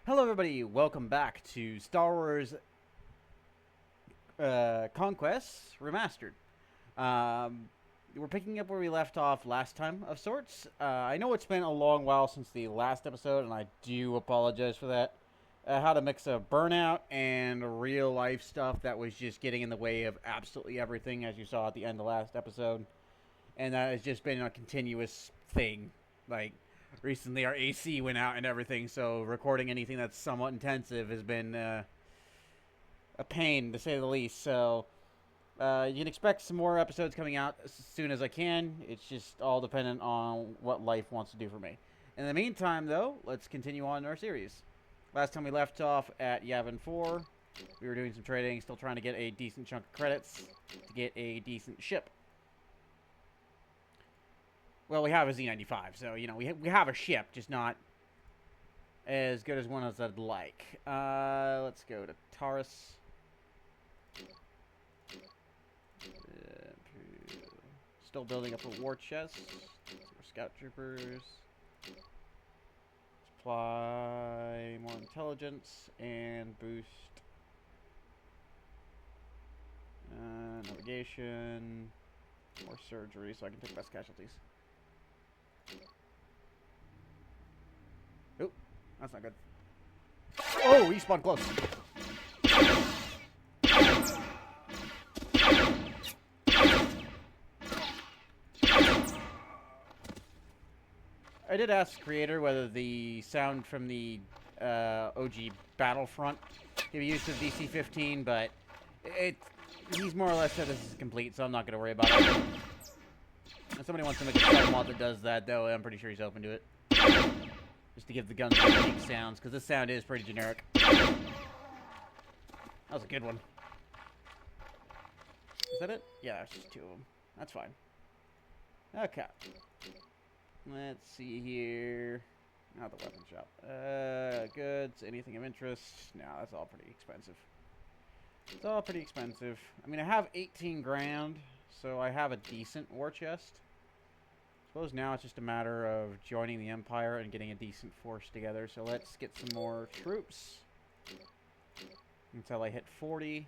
Hello everybody, welcome back to Star Wars Conquest Remastered. We're picking up where we left off last time, of sorts. I know it's been a long while since the last episode, and I do apologize for that. I had a mix of burnout and real life stuff that was just getting in the way of absolutely everything, as you saw at the end of the last episode. And that has just been a continuous thing. Like, recently our AC went out and everything, so recording anything that's somewhat intensive has been a pain, to say the least. So you can expect some more episodes coming out as soon as I can. It's just all dependent on what life wants to do for me. In the meantime, though, let's continue on in our series. Last time we left off at Yavin 4, we were doing some trading, still trying to get a decent chunk of credits to get a decent ship. Well, we have a Z95, so, you know, we have a ship, just not as good as one as I'd like. Let's go to Taurus. Still building up a war chest. Scout troopers. Supply more intelligence and boost navigation. More surgery, so I can take less casualties. Oh, that's not good. Oh, he spawned close. I did ask the creator whether the sound from the OG Battlefront can be used to DC-15, but he's more or less said this is complete, so I'm not going to worry about it. If somebody wants to make a sub-mod that does that, though, I'm pretty sure he's open to it. Just to give the guns some unique sounds, because this sound is pretty generic. That was a good one. Is that it? Yeah, there's just two of them. That's fine. Okay. Let's see here. Not the weapon shop. Goods, anything of interest? No, that's all pretty expensive. It's all pretty expensive. I mean, I have 18 grand, so I have a decent war chest. Suppose now it's just a matter of joining the Empire and getting a decent force together. So let's get some more troops until I hit 40.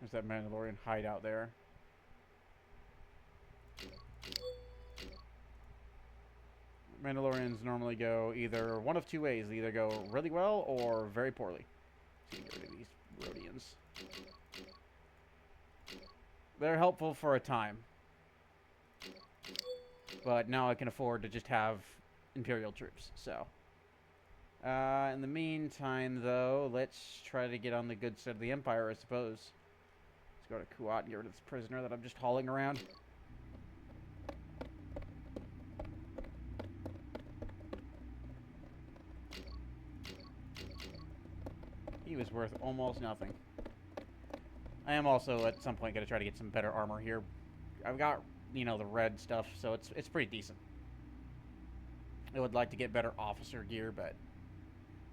There's that Mandalorian hideout there. Mandalorians normally go either one of two ways. They either go really well or very poorly. So you can get rid of these Rhodians. They're helpful for a time. But now I can afford to just have Imperial troops. So, in the meantime, though, let's try to get on the good side of the Empire, I suppose. Let's go to Kuat and get rid of this prisoner that I'm just hauling around. He was worth almost nothing. I am also, at some point, going to try to get some better armor here. I've got, you know, the red stuff, so it's pretty decent. I would like to get better officer gear, but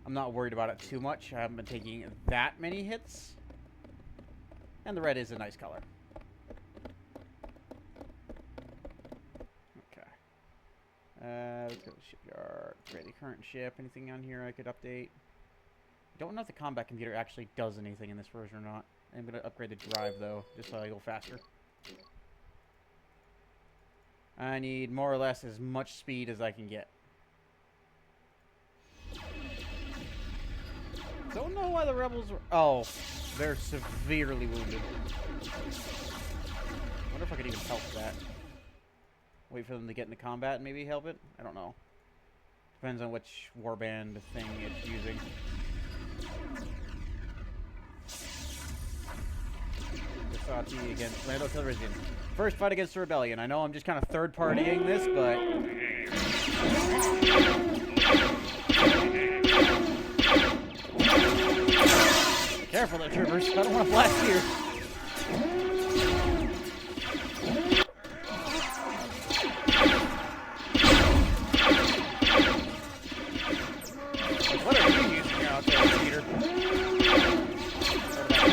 I'm not worried about it too much. I haven't been taking that many hits. And the red is a nice color. Okay. Let's go to the shipyard. Create the current ship. Anything on here I could update? Don't know if the combat computer actually does anything in this version or not. I'm going to upgrade the drive, though, just so I go faster. I need more or less as much speed as I can get. Don't know why the rebels were... Oh, they're severely wounded. I wonder if I could even help that. Wait for them to get into combat and maybe help it? I don't know. Depends on which warband thing it's using. Sati against Lando Calrissian. First fight against the Rebellion. I know I'm just kind of third-partying this, but... Careful there, troopers. I don't want to blast here. What are you using out there, Peter?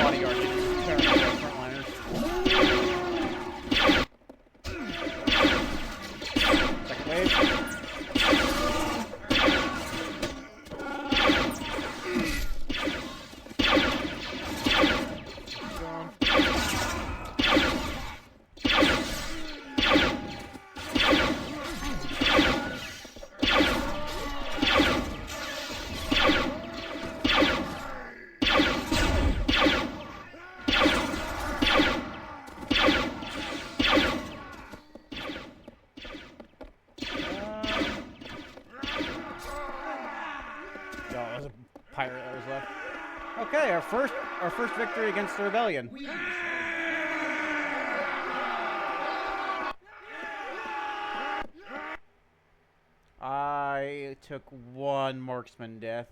Bodyguard. Frontliners. Okay, our first victory against the rebellion. I took 1 marksman death.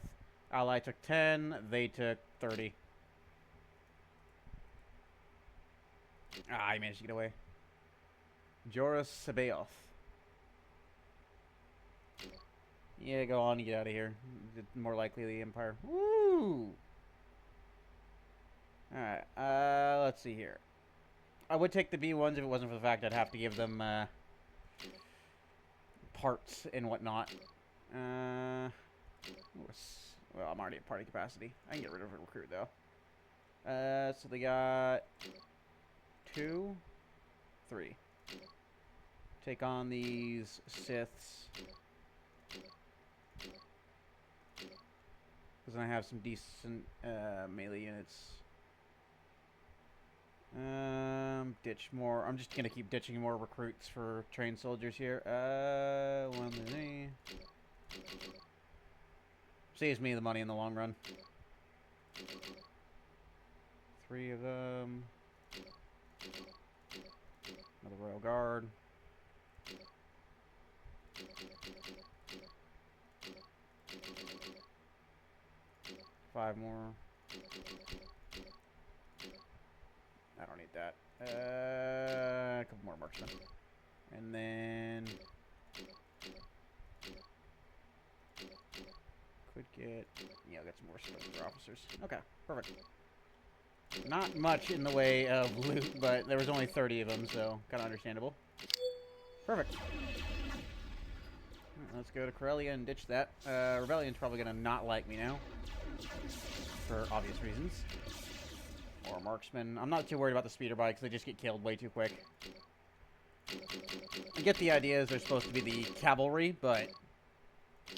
Ally took 10. They took 30. I managed to get away. Joris Sabaoth. Yeah, go on, get out of here. More likely the Empire. Woo! Alright, let's see here. I would take the B1s if it wasn't for the fact I'd have to give them, parts and whatnot. Well, I'm already at party capacity. I can get rid of a recruit, though. So they got 2, 3. Take on these Siths. Because then I have some decent melee units. Ditch more. I'm just gonna keep ditching more recruits for trained soldiers here. 1 minute. Saves me the money in the long run. 3 of them. Another Royal Guard. Five more. I don't need that. A couple more marksmen. And then could get, yeah, I'll get some more soldier officers. Okay, perfect. Not much in the way of loot, but there was only 30 of them, so kind of understandable. Perfect. Right, let's go to Corellia and ditch that. Rebellion's probably gonna not like me now, for obvious reasons. Or marksman. I'm not too worried about the speeder bikes. They just get killed way too quick. I get the idea is they're supposed to be the cavalry, but it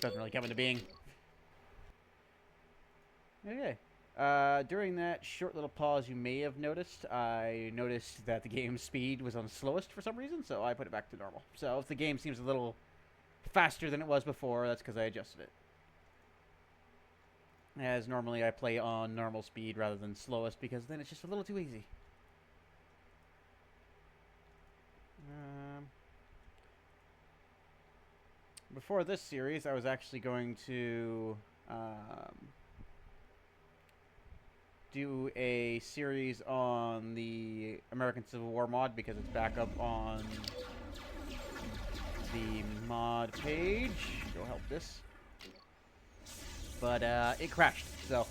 doesn't really come into being. Okay. During that short little pause you may have noticed, I noticed that the game's speed was on slowest for some reason, so I put it back to normal. So if the game seems a little faster than it was before, that's because I adjusted it. As normally I play on normal speed rather than slowest, because then it's just a little too easy. Before this series, I was actually going to do a series on the American Civil War mod, because it's back up on the mod page. Go help this. But it crashed, so.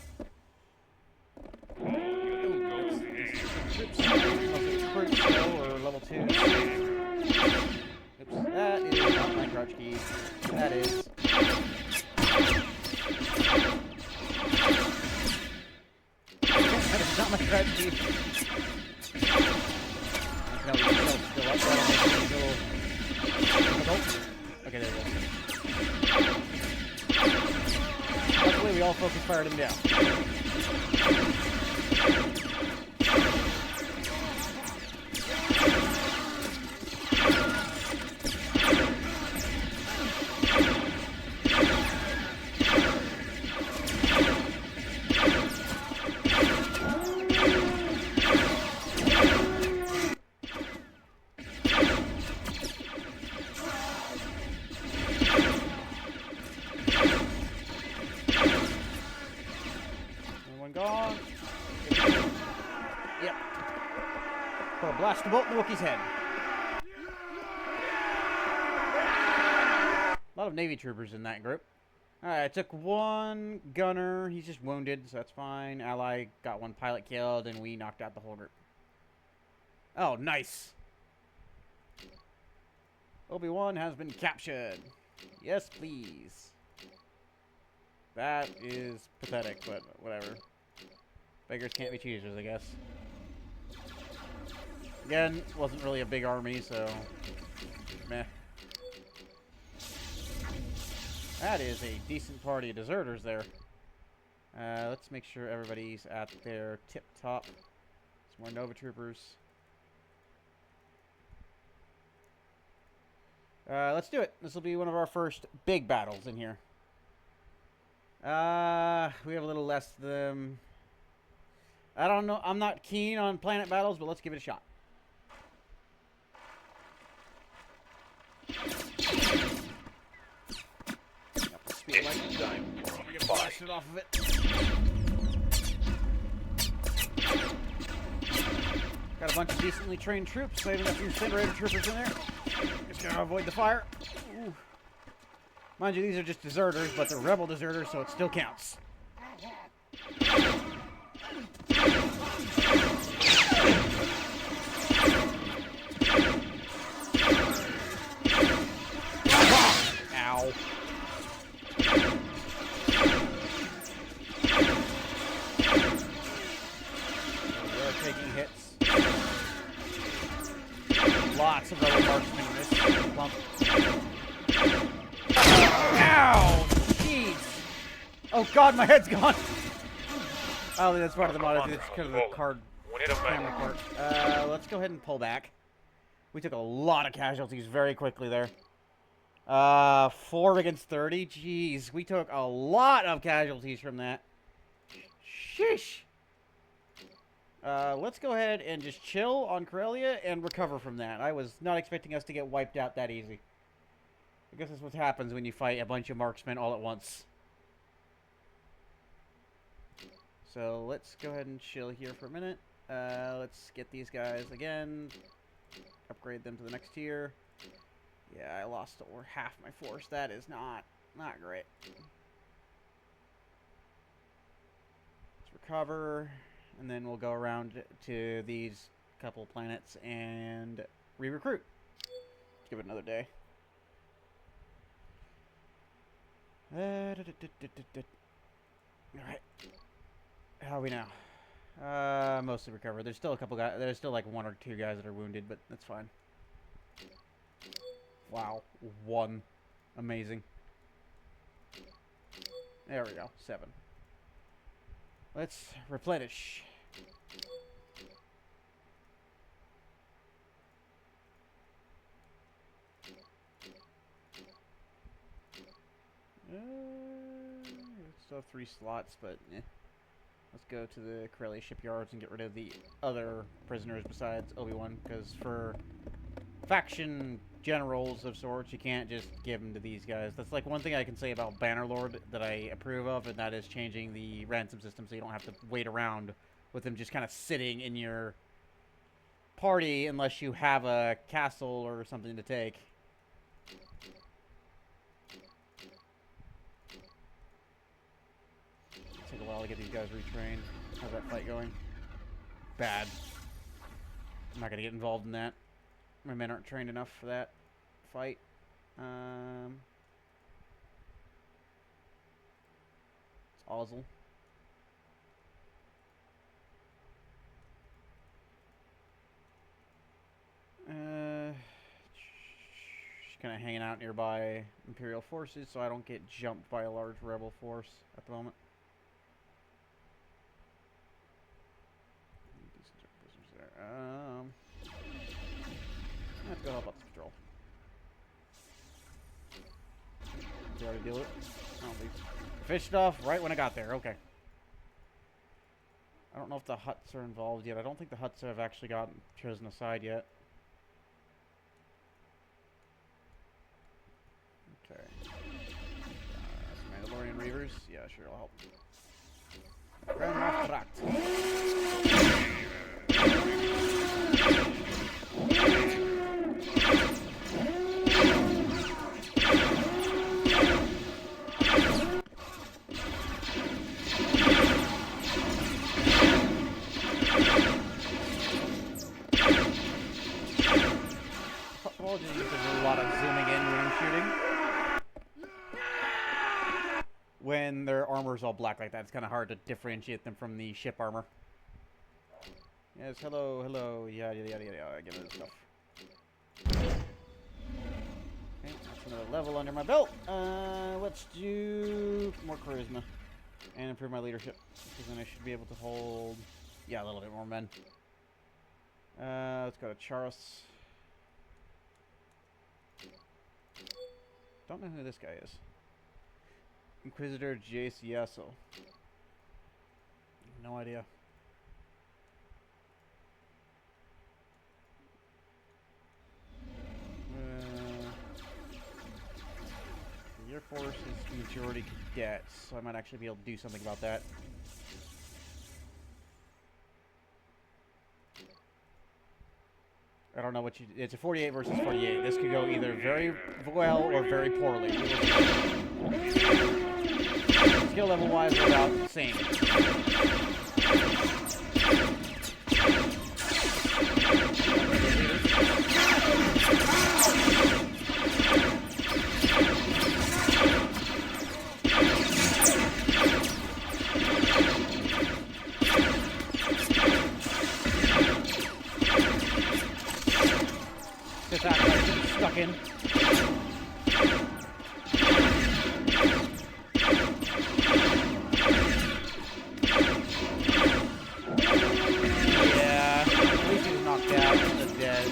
Troops or level 2. Oops, that is not my crouch key. That is. That is not my crouch key. Okay, there we go. Luckily, we all focus fired him down. Gone. Yep. Put a blaster bolt in the Wookiee's head. A lot of Navy troopers in that group. Alright, I took 1 gunner. He's just wounded, so that's fine. Ally got 1 pilot killed, and we knocked out the whole group. Oh, nice. Obi-Wan has been captured. Yes, please. That is pathetic, but whatever. Beggars can't be choosers, I guess. Again, wasn't really a big army, so meh. That is a decent party of deserters there. Let's make sure everybody's at their tip-top. Some more Nova Troopers. Let's do it. This will be one of our first big battles in here. We have a little less than them. I don't know. I'm not keen on planet battles, but let's give it a shot. It's time for Get blasted off of it. Got a bunch of decently trained troops. So I even got some incinerator troopers in there. Just gotta avoid the fire. Ooh. Mind you, these are just deserters, but they're rebel deserters, so it still counts. Ow. They're taking hits. Lots of rebel marksmen in this clump. Ow! Jeez! Oh god, my head's gone! Oh, that's part of the mod. It's kind of the card camera part. Let's go ahead and pull back. We took a lot of casualties very quickly there. 4 against 30. Jeez, we took a lot of casualties from that. Sheesh! Let's go ahead and just chill on Corellia and recover from that. I was not expecting us to get wiped out that easy. I guess that's what happens when you fight a bunch of marksmen all at once. So let's go ahead and chill here for a minute. Let's get these guys again. Upgrade them to the next tier. Yeah, I lost over half my force. That is not great. Let's recover, and then we'll go around to these couple planets and re-recruit. Let's give it another day. Alright. How are we now? Mostly recovered. There's still a couple guys. There's still like 1 or 2 guys that are wounded, but that's fine. Wow. 1. Amazing. There we go. 7. Let's replenish. Still have 3 slots, but eh. Let's go to the Corellia shipyards and get rid of the other prisoners besides Obi-Wan, because for faction generals of sorts, you can't just give them to these guys. That's like one thing I can say about Bannerlord that I approve of, and that is changing the ransom system so you don't have to wait around with them just kind of sitting in your party unless you have a castle or something to take. Take a while to get these guys retrained. How's that fight going? Bad. I'm not gonna get involved in that. My men aren't trained enough for that fight. It's Ozzel. Just kind of hanging out nearby Imperial forces so I don't get jumped by a large rebel force at the moment. Let's go help out this patrol. Did you already deal with it? Oh, they fished off right when I got there. Okay. I don't know if the Hutts are involved yet. I don't think the Hutts have actually gotten chosen aside yet. Okay. Some Mandalorian Reavers. Yeah, sure, it'll help. Grand Moff Tract. Apologies if there's a lot of zooming in when I'm shooting. When their armor's all black like that, it's kind of hard to differentiate them from the ship armor. Yes, hello, hello, yada yada yada, give it stuff. Okay, that's another level under my belt. Let's do more charisma and improve my leadership, because then I should be able to hold, yeah, a little bit more men. Let's go to Charos. Don't know who this guy is. Inquisitor Jace Yasso. No idea. Force is majority cadets, so I might actually be able to do something about that. I don't know what you... It's a 48 versus 48. This could go either very well or very poorly. Skill level-wise, we're about the same. Get that stuck in. Yeah, at least he was knocked out. He's dead.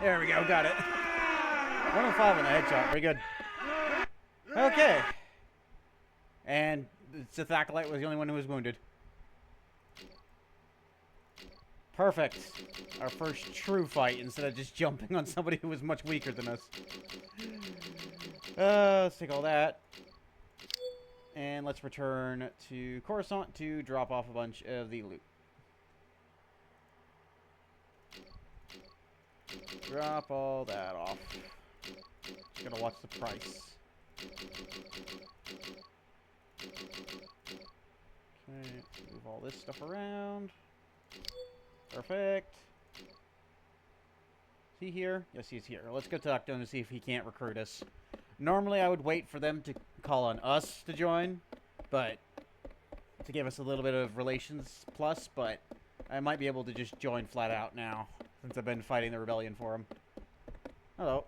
There we go, got it. 105 on the headshot, very good. Okay. And Sith Acolyte was the only one who was wounded. Perfect. Our first true fight instead of just jumping on somebody who was much weaker than us. Let's take all that. And let's return to Coruscant to drop off a bunch of the loot. Drop all that off. Just gonna watch the price. Okay, move all this stuff around. Perfect. Is he here? Yes, he's here. Let's go talk to him to see if he can't recruit us. Normally, I would wait for them to call on us to join, but to give us a little bit of relations plus, but I might be able to just join flat out now, since I've been fighting the rebellion for him. Hello.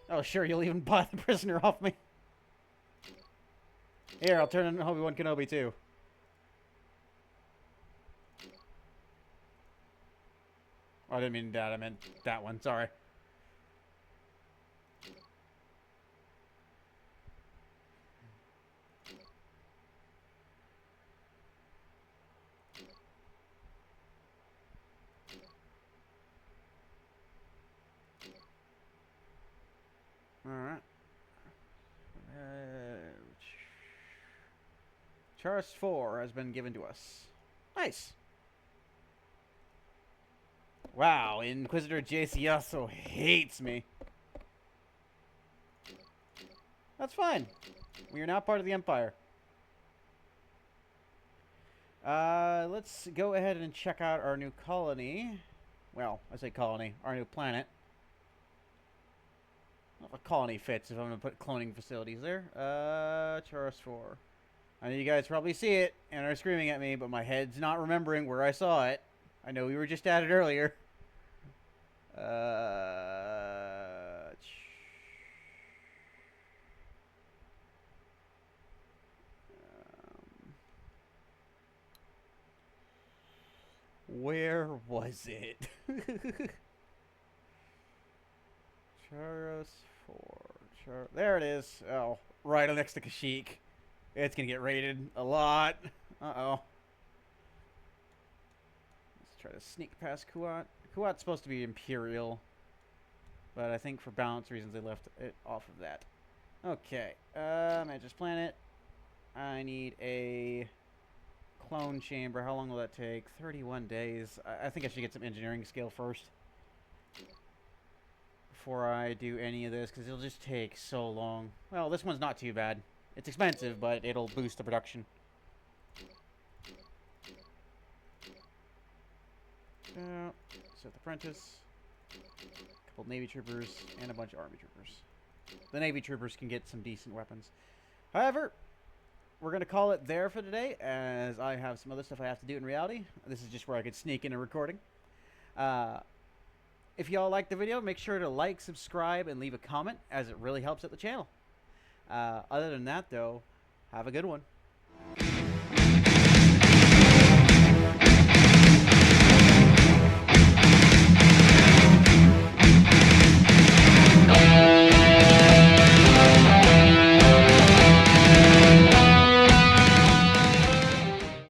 Oh, sure, you'll even buy the prisoner off me. Here, I'll turn in Obi-Wan Kenobi, too. Oh, I didn't mean that, I meant that one, sorry. Alright. Charis 4 has been given to us. Nice. Wow, Inquisitor JC also hates me. That's fine. We are now part of the Empire. Let's go ahead and check out our new colony. Well, I say colony. Our new planet. I don't know if a colony fits if I'm going to put cloning facilities there. Charis 4. I know you guys probably see it and are screaming at me, but my head's not remembering where I saw it. I know we were just at it earlier. Where was it? Charos 4. There it is. Oh, right next to Kashyyyk. It's going to get raided a lot. Uh-oh. Let's try to sneak past Kuat. Kuat's supposed to be Imperial, but I think for balance reasons they left it off of that. Okay. Mantis Planet. I need a clone chamber. How long will that take? 31 days. I think I should get some engineering skill first before I do any of this, because it'll just take so long. Well, this one's not too bad. It's expensive, but it'll boost the production. Sith Apprentice, a couple Navy troopers, and a bunch of Army troopers. The Navy troopers can get some decent weapons. However, we're going to call it there for today, as I have some other stuff I have to do in reality. This is just where I could sneak in a recording. If y'all like the video, make sure to like, subscribe, and leave a comment, as it really helps out the channel. Other than that, though, have a good one.